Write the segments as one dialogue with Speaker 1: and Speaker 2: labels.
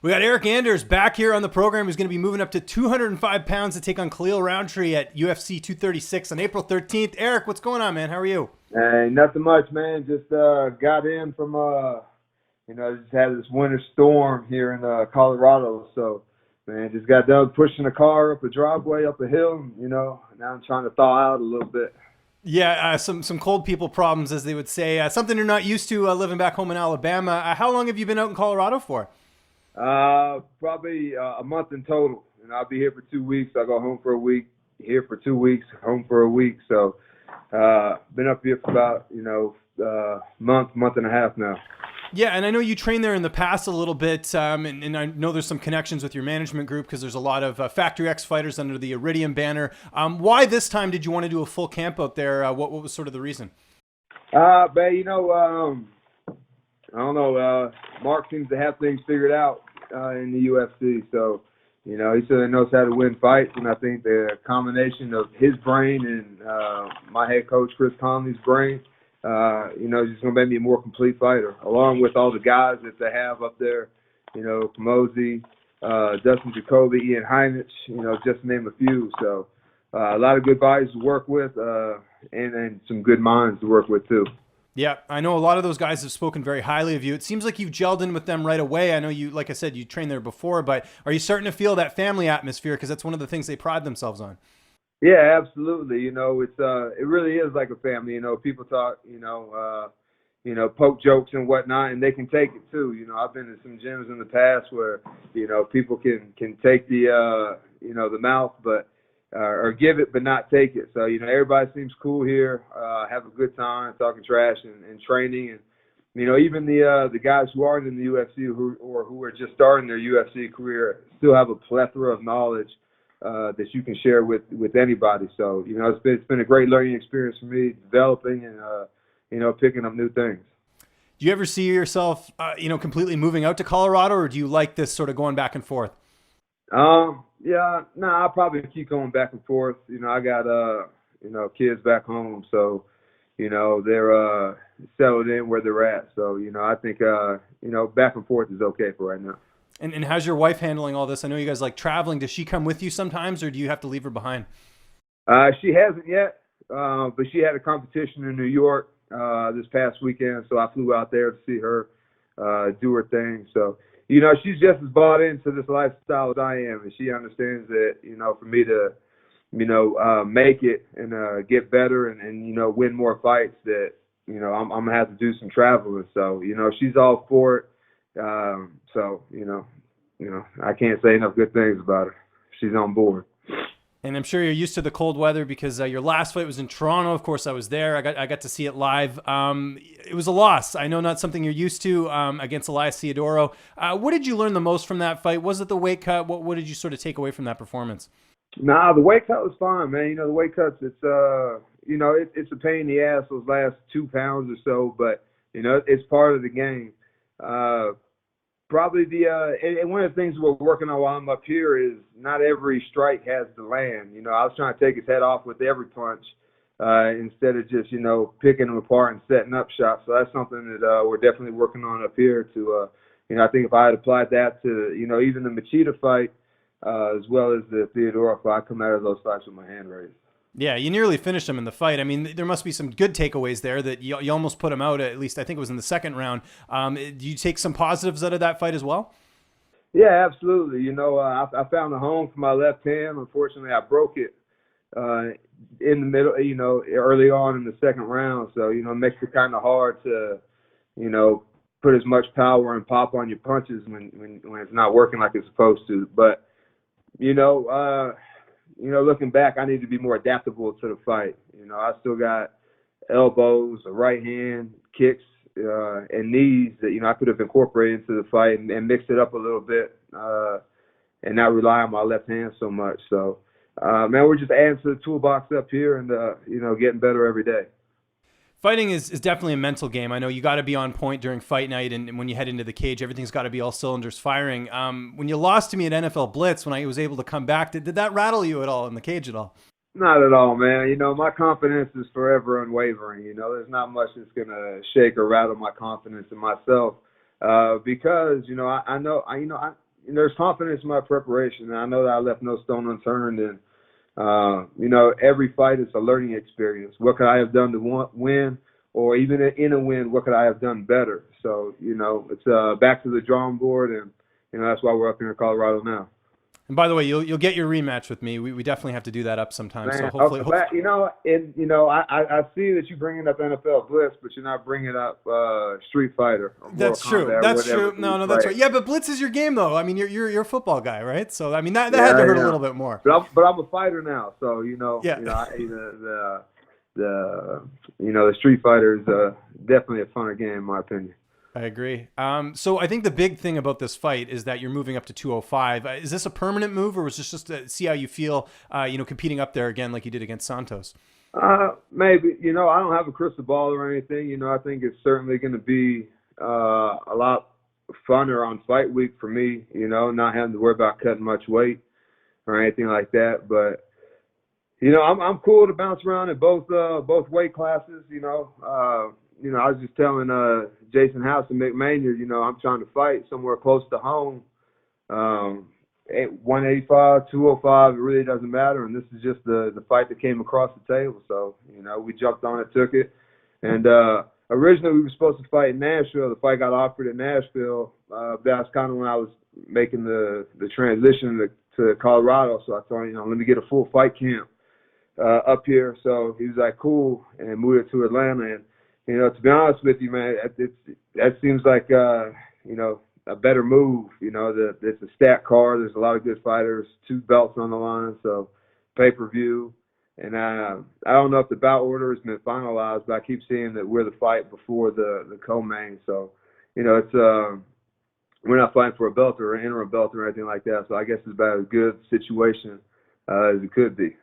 Speaker 1: We got Eryk Anders back here on the program. He's going to be moving up to 205 pounds to take on Khalil Rountree at UFC 236 on April 13th. Eryk, what's going on, man? How are you?
Speaker 2: Hey, nothing much, man. Just got in from just had this winter storm here in Colorado. So, man, just got done pushing the car up a driveway, up a hill. Now I'm trying to thaw out a little bit.
Speaker 1: Yeah, some cold people problems, as they would say. Something you're not used to living back home in Alabama. How long have you been out in Colorado for?
Speaker 2: Probably a month in total. I'll be here for 2 weeks. I go home for a week, here for 2 weeks, home for a week. So, been up here for about, month and a half now.
Speaker 1: Yeah, and I know you trained there in the past a little bit, and I know there's some connections with your management group because there's a lot of Factory X fighters under the Iridium banner. Why this time did you want to do a full camp out there? What was sort of the reason?
Speaker 2: I don't know. Mark seems to have things figured out in the UFC. So, he certainly knows how to win fights, and I think the combination of his brain and my head coach, Chris Conley's brain, is just going to make me a more complete fighter, along with all the guys that they have up there, Kamosi, Dustin Jacoby, Ian Heinich, just to name a few. So a lot of good bodies to work with and some good minds to work with, too.
Speaker 1: Yeah, I know a lot of those guys have spoken very highly of you. It seems like you've gelled in with them right away. I know you, like I said, you trained there before, but are you starting to feel that family atmosphere? Because that's one of the things they pride themselves on.
Speaker 2: Yeah, absolutely. It's it really is like a family. People talk, poke jokes and whatnot, and they can take it too. I've been to some gyms in the past where, people can take the mouth, but or give it but not take it. So everybody seems cool here. Have a good time talking trash and training, and even the guys who aren't in the UFC who are just starting their UFC career still have a plethora of knowledge that you can share with anybody. So, it's been a great learning experience for me, developing and, picking up new things.
Speaker 1: Do you ever see yourself, completely moving out to Colorado, or do you like this sort of going back and forth?
Speaker 2: Yeah, I'll probably keep going back and forth. I got, kids back home. So, they're settled in where they're at. So, I think, back and forth is okay for right now.
Speaker 1: And how's your wife handling all this? I know you guys like traveling. Does she come with you sometimes, or do you have to leave her behind?
Speaker 2: She hasn't yet, but she had a competition in New York this past weekend, so I flew out there to see her do her thing. So, she's just as bought into this lifestyle as I am, and she understands that, for me to, make it and get better and win more fights, that, I'm going to have to do some traveling. So, she's all for it. So, I can't say enough good things about her. She's on board.
Speaker 1: And I'm sure you're used to the cold weather because your last fight was in Toronto. Of course, I was there. I got to see it live. It was a loss. I know not something you're used to against Elias Theodorou. What did you learn the most from that fight? Was it the weight cut? What did you sort of take away from that performance?
Speaker 2: Nah, the weight cut was fine, man. The weight cuts, it's it's a pain in the ass those last 2 pounds or so, but it's part of the game. Probably and one of the things we're working on while I'm up here is not every strike has to land. I was trying to take his head off with every punch instead of just, picking him apart and setting up shots. So that's something that we're definitely working on up here to, I think if I had applied that to, even the Machida fight as well as the Theodorou fight, I'd come out of those fights with my hand raised.
Speaker 1: Yeah, you nearly finished him in the fight. I mean, there must be some good takeaways there that you almost put him out, at least I think it was in the second round. Do you take some positives out of that fight as well?
Speaker 2: Yeah, absolutely. I found a home for my left hand. Unfortunately, I broke it in the middle, early on in the second round. So, it makes it kind of hard to, put as much power and pop on your punches when it's not working like it's supposed to. But, looking back, I need to be more adaptable to the fight. I still got elbows, a right hand, kicks, and knees that, I could have incorporated into the fight and mixed it up a little bit and not rely on my left hand so much. So, man, we're just adding to the toolbox up here and, getting better every day.
Speaker 1: Fighting is definitely a mental game. I know you got to be on point during fight night, and when you head into the cage, everything's got to be all cylinders firing. When you lost to me at NFL Blitz, when I was able to come back, did that rattle you at all in the cage at all?
Speaker 2: Not at all, man. My confidence is forever unwavering. There's not much that's going to shake or rattle my confidence in myself because, I know there's confidence in my preparation, and I know that I left no stone unturned. And every fight is a learning experience. What could I have done to win, or even in a win, what could I have done better? So it's back to the drawing board, and that's why we're up here in Colorado now.
Speaker 1: And by the way, you'll get your rematch with me. We definitely have to do that up sometime.
Speaker 2: Man,
Speaker 1: So hopefully,
Speaker 2: I see that you're bringing up NFL Blitz, but you're not bringing up Street Fighter. Or
Speaker 1: that's true.
Speaker 2: Kombat,
Speaker 1: That's true. No, that's right. Yeah, but Blitz is your game, though. I mean, you're a football guy, right? So I mean, that had to hurt a little bit more.
Speaker 2: But I'm a fighter now, so
Speaker 1: Yeah.
Speaker 2: The Street Fighter is definitely a funner game, in my opinion.
Speaker 1: I agree. So I think the big thing about this fight is that you're moving up to 205. Is this a permanent move, or was this just to see how you feel, competing up there again like you did against Santos?
Speaker 2: Maybe. I don't have a crystal ball or anything. I think it's certainly going to be a lot funner on fight week for me, not having to worry about cutting much weight or anything like that. But, I'm cool to bounce around in both weight classes, I was just telling Jason House and Mick Maynard, I'm trying to fight somewhere close to home. At 185, 205, it really doesn't matter. And this is just the fight that came across the table. So, we jumped on it, took it. And originally we were supposed to fight in Nashville. The fight got offered in Nashville. That's kind of when I was making the transition to Colorado. So I told him, let me get a full fight camp up here. So he was like, cool, and moved it to Atlanta. And to be honest with you, man, that seems like, a better move. It's a stat card. There's a lot of good fighters, 2 belts on the line, so pay-per-view. And I don't know if the bout order has been finalized, but I keep seeing that we're the fight before the co-main. So, it's we're not fighting for a belt or an interim belt or anything like that. So I guess it's about as good a situation as it could be.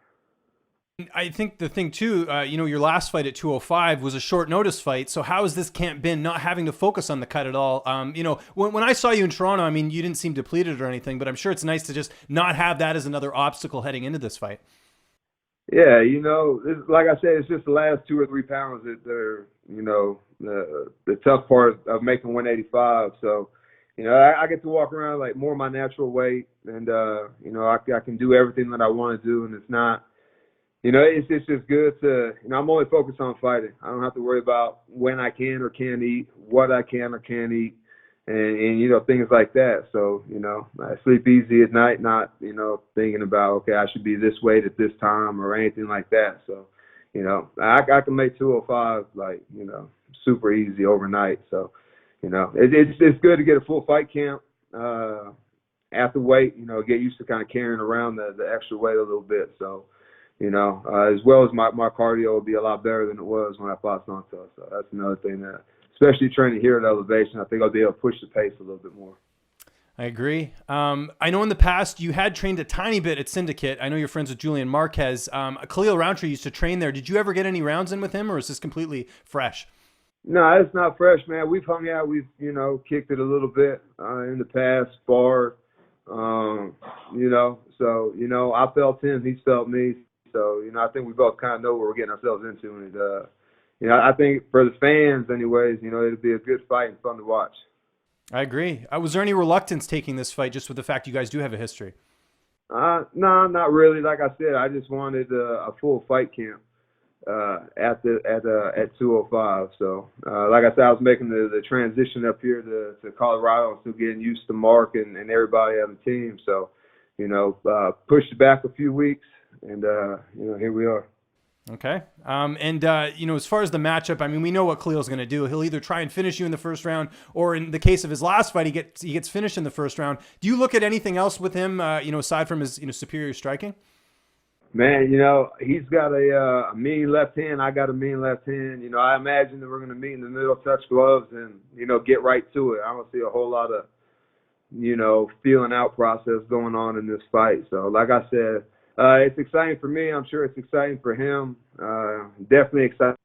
Speaker 1: I think the thing too, your last fight at 205 was a short notice fight. So how has this camp been, not having to focus on the cut at all? When I saw you in Toronto, I mean, you didn't seem depleted or anything, but I'm sure it's nice to just not have that as another obstacle heading into this fight.
Speaker 2: Yeah, like I said, it's just the last 2 or 3 pounds that are, the tough part of making 185. So, I get to walk around like more my natural weight, and I can do everything that I want to do, and it's not. It's just good to, I'm only focused on fighting. I don't have to worry about when I can or can't eat, what I can or can't eat, and things like that. So, I sleep easy at night, not, thinking about, okay, I should be this weight at this time or anything like that. So, I can make 205, like, super easy overnight. So, it's good to get a full fight camp at the weight, get used to kind of carrying around the extra weight a little bit. So, as well as my cardio will be a lot better than it was when I fought Santos. So that's another thing that, especially training here at elevation, I think I'll be able to push the pace a little bit more.
Speaker 1: I agree. I know in the past you had trained a tiny bit at Syndicate. I know you're friends with Julian Marquez. Khalil Rountree used to train there. Did you ever get any rounds in with him, or is this completely fresh?
Speaker 2: No, it's not fresh, man. We've hung out. We've, kicked it a little bit in the past, sparred, so, I felt him, he's felt me. So, I think we both kind of know what we're getting ourselves into. And, I think for the fans anyways, it'll be a good fight and fun to watch.
Speaker 1: I agree. Was there any reluctance taking this fight just with the fact you guys do have a history?
Speaker 2: No, not really. Like I said, I just wanted a full fight camp at 205. So, like I said, I was making the transition up here to Colorado, still getting used to Mark and everybody on the team. So, pushed it back a few weeks. And, here we are.
Speaker 1: Okay. As far as the matchup, I mean, we know what Khalil's going to do. He'll either try and finish you in the first round, or in the case of his last fight, he gets finished in the first round. Do you look at anything else with him, aside from his, superior striking?
Speaker 2: Man, he's got a mean left hand. I got a mean left hand. I imagine that we're going to meet in the middle, touch gloves, and, get right to it. I don't see a whole lot of, feeling out process going on in this fight. So, like I said, it's exciting for me. I'm sure it's exciting for him. Definitely exciting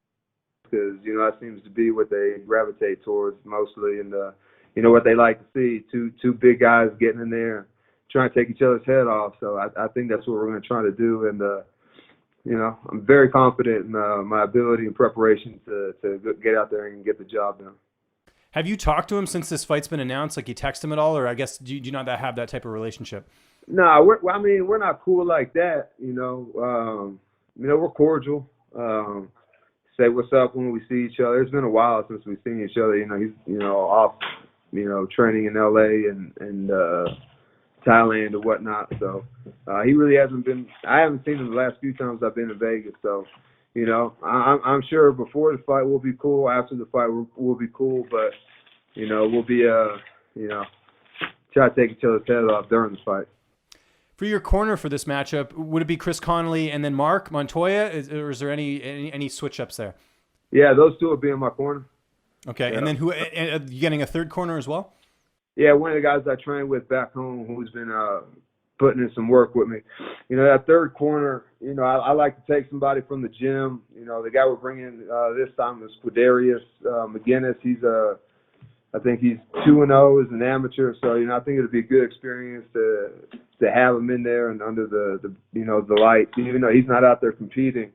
Speaker 2: because, that seems to be what they gravitate towards mostly. And, what they like to see, two big guys getting in there, trying to take each other's head off. So I think that's what we're going to try to do. And, I'm very confident in my ability and preparation to get out there and get the job done.
Speaker 1: Have you talked to him since this fight's been announced? Like, you text him at all, or I guess do you not have that type of relationship?
Speaker 2: No, we're not cool like that. We're cordial. Say what's up when we see each other. It's been a while since we've seen each other. He's off, training in LA and Thailand or whatnot. So he really hasn't been. I haven't seen him the last few times I've been in Vegas. So I'm sure before the fight we'll be cool. After the fight we'll be cool. But we'll be try to take each other's head off during the fight.
Speaker 1: For your corner for this matchup, would it be Chris Connolly and then Mark Montoya, or is there any switch ups there?
Speaker 2: Yeah, those two will be in my corner.
Speaker 1: Okay, yeah. And then who? You getting a third corner as well?
Speaker 2: Yeah, one of the guys I trained with back home who's been putting in some work with me. That third corner, I like to take somebody from the gym. The guy we're bringing this time is Quadarius McGinnis. I think he's 2-0 as an amateur, so I think it'll be a good experience to have him in there and under the lights. Even though he's not out there competing,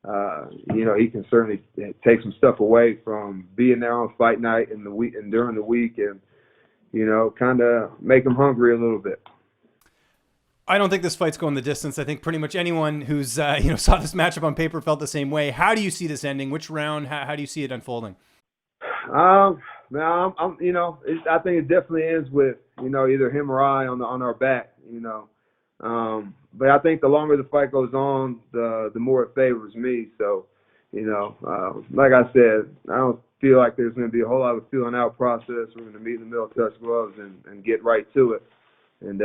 Speaker 2: he can certainly take some stuff away from being there on fight night and during the week, and kind of make him hungry a little bit.
Speaker 1: I don't think this fight's going the distance. I think pretty much anyone who's saw this matchup on paper felt the same way. How do you see this ending? Which round? How do you see it unfolding?
Speaker 2: I think it definitely ends with either him or I on our back. But I think the longer the fight goes on, the more it favors me. So, like I said, I don't feel like there's going to be a whole lot of feeling out process. We're going to meet in the middle, touch gloves, and get right to it. And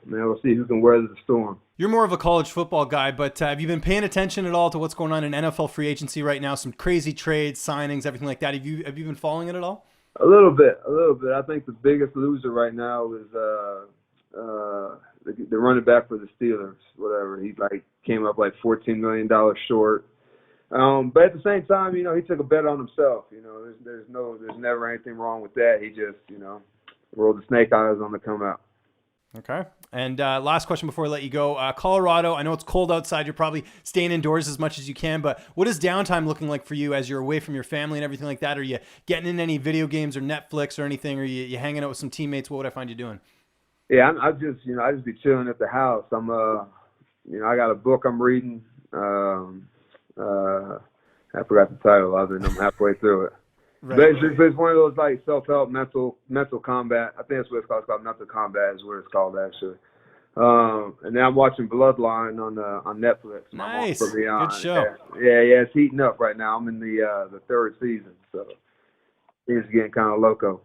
Speaker 2: we'll see who can weather the storm.
Speaker 1: You're more of a college football guy, but have you been paying attention at all to what's going on in NFL free agency right now? Some crazy trades, signings, everything like that. Have you been following it at all?
Speaker 2: A little bit. I think the biggest loser right now is the running back for the Steelers. Whatever, he came up $14 million short. But at the same time, he took a bet on himself. There's never anything wrong with that. He just rolled the snake eyes on the come out.
Speaker 1: Okay. And last question before I let you go. Colorado, I know it's cold outside. You're probably staying indoors as much as you can, but what is downtime looking like for you as you're away from your family and everything like that? Are you getting in any video games or Netflix or anything? Or are you hanging out with some teammates? What would I find you doing?
Speaker 2: Yeah, I just be chilling at the house. I'm I got a book I'm reading. I forgot the title of it. I'm halfway through it. Right. But it's one of those self-help mental combat. I think that's what it's called. It's called mental combat is what it's called actually. And then I'm watching Bloodline on Netflix.
Speaker 1: Nice, good show.
Speaker 2: Yeah, it's heating up right now. I'm in the third season, so things are getting kind of loco.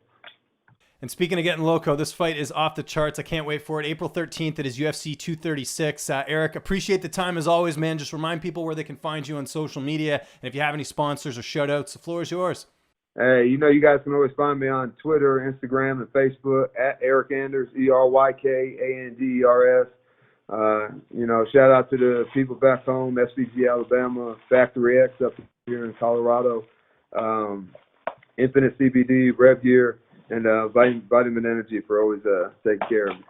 Speaker 1: And speaking of getting loco, this fight is off the charts. I can't wait for it. April 13th, it is UFC 236. Eryk, appreciate the time as always, man. Just remind people where they can find you on social media. And if you have any sponsors or shout-outs, the floor is yours.
Speaker 2: Hey, you guys can always find me on Twitter, Instagram, and Facebook at Eryk Anders, ERYKANDERS. Shout out to the people back home, SBG Alabama, Factory X up here in Colorado, Infinite CBD, Rev Gear, and Vitamin Energy for always taking care of me.